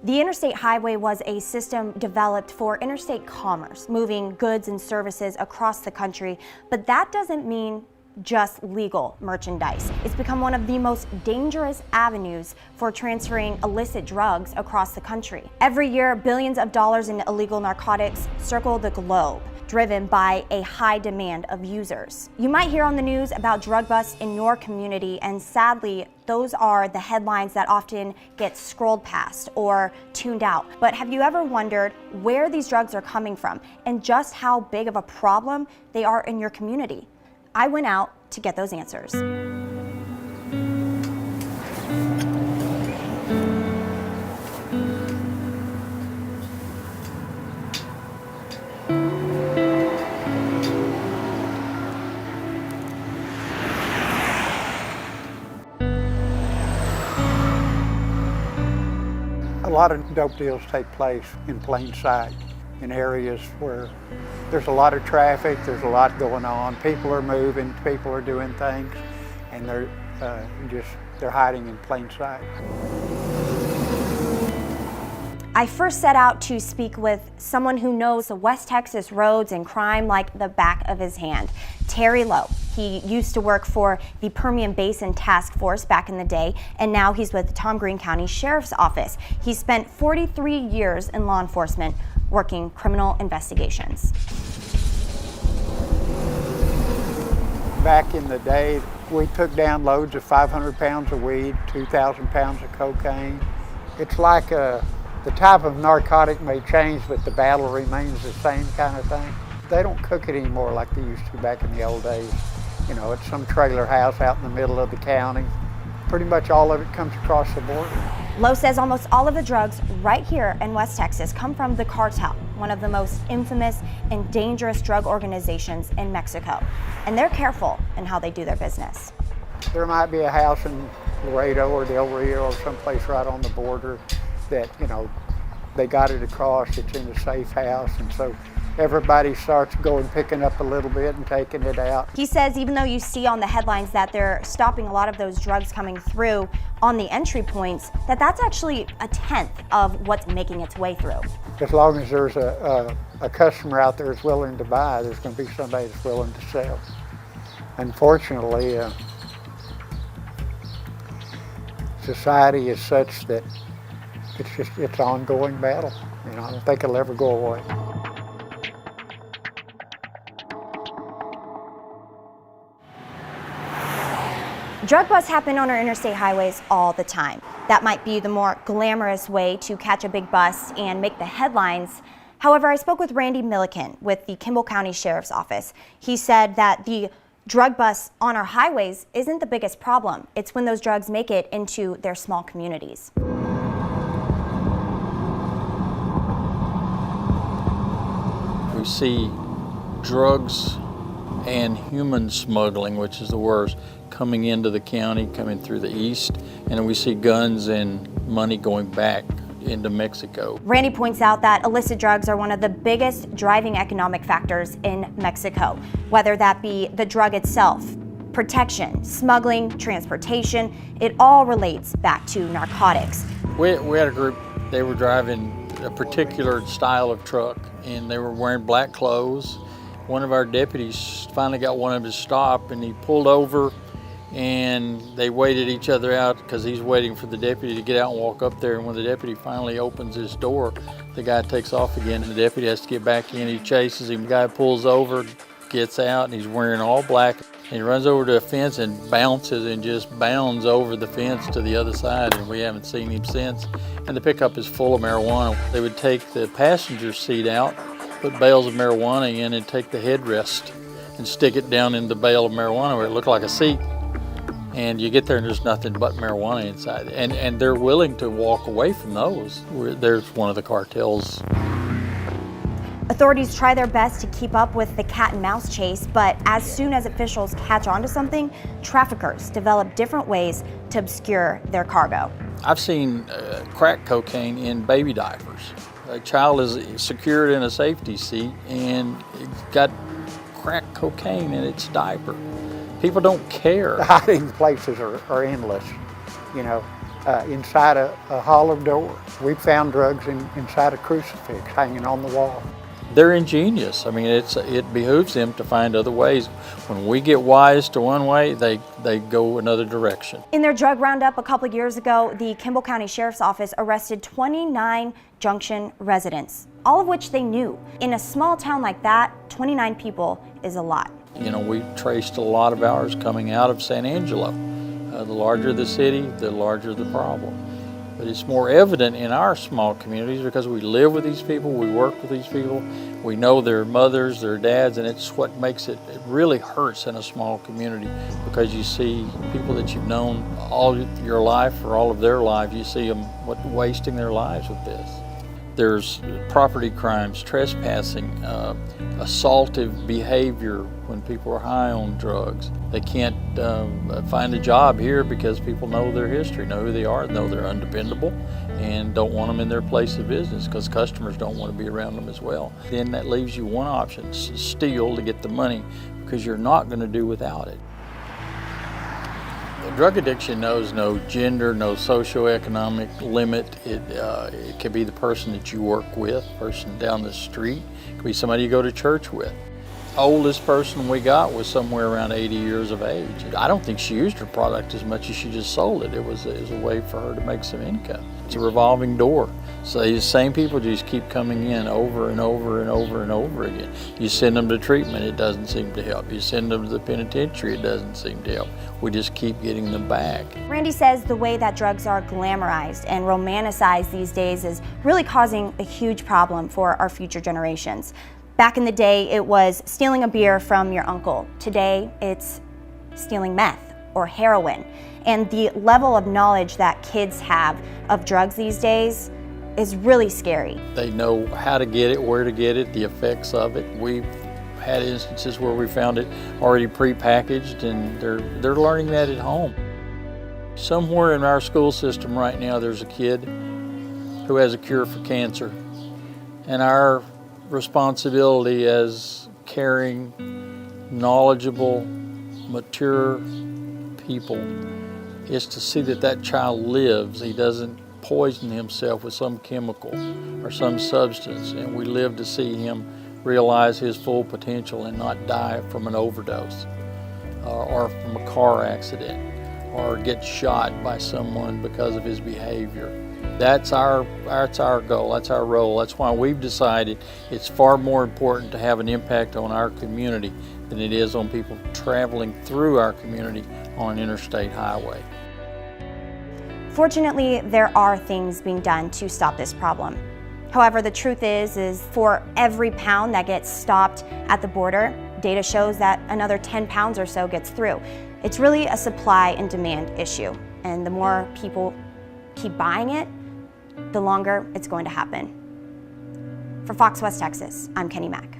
The interstate highway was a system developed for interstate commerce, moving goods and services across the country, but that doesn't mean just legal merchandise. It's become one of the most dangerous avenues for transferring illicit drugs across the country. Every year, billions of dollars in illegal narcotics circle the globe, driven by a high demand of users. You might hear on the news about drug busts in your community, and sadly, those are the headlines that often get scrolled past or tuned out. But have you ever wondered where these drugs are coming from and just how big of a problem they are in your community? I went out to get those answers. A lot of dope deals take place in plain sight, in areas where there's a lot of traffic, there's a lot going on, people are moving, people are doing things, and they're hiding in plain sight. I first set out to speak with someone who knows the West Texas roads and crime like the back of his hand, Terry Lowe. He used to work for the Permian Basin Task Force back in the day, and now he's with the Tom Green County Sheriff's Office. He spent 43 years in law enforcement working criminal investigations. Back in the day, we took down loads of 500 pounds of weed, 2,000 pounds of cocaine. It's like the type of narcotic may change, but the battle remains the same kind of thing. They don't cook it anymore like they used to back in the old days. You know, it's some trailer house out in the middle of the county. Pretty much all of it comes across the border. Lowe says almost all of the drugs right here in West Texas come from the Cartel, one of the most infamous and dangerous drug organizations in Mexico. And they're careful in how they do their business. There might be a house in Laredo or Del Rio or someplace right on the border that, you know, they got it across, it's in a safe house, and so everybody starts going, picking up a little bit and taking it out. He says even though you see on the headlines that they're stopping a lot of those drugs coming through on the entry points, that's actually a tenth of what's making its way through. As long as there's a customer out there that's willing to buy, there's going to be somebody that's willing to sell. Unfortunately, society is such that it's an ongoing battle. You know, I don't think it'll ever go away. Drug busts happen on our interstate highways all the time. That might be the more glamorous way to catch a big bust and make the headlines. However, I spoke with Randy Milliken with the Kimball County Sheriff's Office. He said that the drug busts on our highways isn't the biggest problem. It's when those drugs make it into their small communities. We see drugs and human smuggling, which is the worst, coming into the county, coming through the east, and then we see guns and money going back into Mexico. Randy points out that illicit drugs are one of the biggest driving economic factors in Mexico, whether that be the drug itself, protection, smuggling, transportation, it all relates back to narcotics. We had a group, they were driving a particular style of truck, and they were wearing black clothes. One of our deputies finally got one of them to stop, and he pulled over, and they waited each other out because he's waiting for the deputy to get out and walk up there. And when the deputy finally opens his door, the guy takes off again, and the deputy has to get back in. He chases him. The guy pulls over, gets out, and he's wearing all black. And he runs over to a fence and bounces and just bounds over the fence to the other side, and we haven't seen him since. And the pickup is full of marijuana. They would take the passenger seat out, put bales of marijuana in, and take the headrest and stick it down in the bale of marijuana where it looked like a seat. And you get there and there's nothing but marijuana inside. And they're willing to walk away from those. There's one of the cartels. Authorities try their best to keep up with the cat and mouse chase, but as soon as officials catch on to something, traffickers develop different ways to obscure their cargo. I've seen crack cocaine in baby diapers. A child is secured in a safety seat and it's got crack cocaine in its diaper. People don't care. The hiding places are endless. You know, inside a hollow door. We found drugs inside a crucifix hanging on the wall. They're ingenious. I mean, it behooves them to find other ways. When we get wise to one way, they go another direction. In their drug roundup a couple years ago, the Kimball County Sheriff's Office arrested 29 Junction residents, all of which they knew. In a small town like that, 29 people is a lot. You know, we traced a lot of ours coming out of San Angelo. The larger the city, the larger the problem. But it's more evident in our small communities because we live with these people, we work with these people, we know their mothers, their dads, and it's what makes it really hurts in a small community because you see people that you've known all your life or all of their life, you see them wasting their lives with this. There's property crimes, trespassing, assaultive behavior when people are high on drugs. They can't find a job here because people know their history, know who they are, know they're undependable, and don't want them in their place of business because customers don't want to be around them as well. Then that leaves you one option, steal to get the money because you're not going to do without it. Drug addiction knows no gender, no socioeconomic limit. It could be the person that you work with, person down the street. It could be somebody you go to church with. Oldest person we got was somewhere around 80 years of age. I don't think she used her product as much as she just sold it. It was a way for her to make some income. It's a revolving door. So these same people just keep coming in over and over and over and over again. You send them to treatment, it doesn't seem to help. You send them to the penitentiary, it doesn't seem to help. We just keep getting them back. Randy says the way that drugs are glamorized and romanticized these days is really causing a huge problem for our future generations. Back in the day, it was stealing a beer from your uncle. Today, it's stealing meth or heroin. And the level of knowledge that kids have of drugs these days is really scary. They know how to get it, where to get it, the effects of it. We've had instances where we found it already prepackaged and they're learning that at home. Somewhere in our school system right now, there's a kid who has a cure for cancer. And our responsibility as caring, knowledgeable, mature people is to see that that child lives. He doesn't poison himself with some chemical or some substance, and we live to see him realize his full potential and not die from an overdose or from a car accident or get shot by someone because of his behavior. That's our goal, that's our role. That's why we've decided it's far more important to have an impact on our community than it is on people traveling through our community on an interstate highway. Fortunately, there are things being done to stop this problem. However, the truth is for every pound that gets stopped at the border, data shows that another 10 pounds or so gets through. It's really a supply and demand issue, and the more people keep buying it, the longer it's going to happen. For Fox West Texas, I'm Keni Mac.